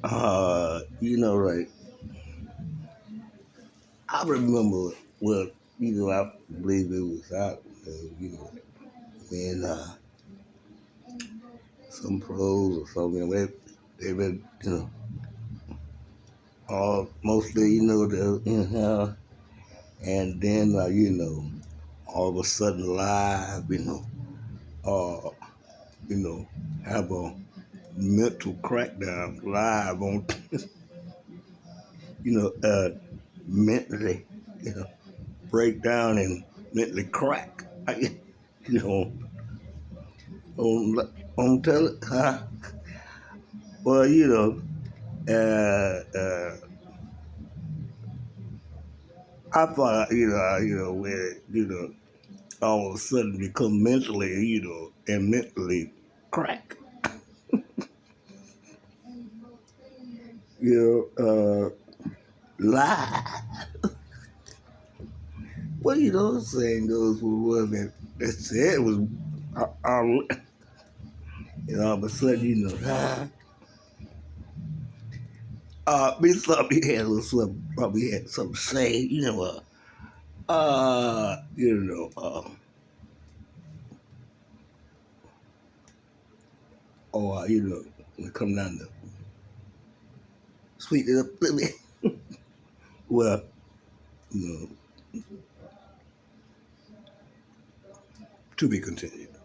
Right. I remember, well, I believe it was out, when some pros or something, they've been, all mostly, and then, all of a sudden live, uh, you know, have a mental crackdown live on, mentally, you know, break down and mentally crack. You know, on tele, huh? Well, I thought, where, all of a sudden become mentally, and mentally crack. Lie. Well, the saying goes for women that said was, all of a sudden, me something he had a little something, probably had something to say, or, when it come down to sweeten it up a little bit. Well, you know, to be continued.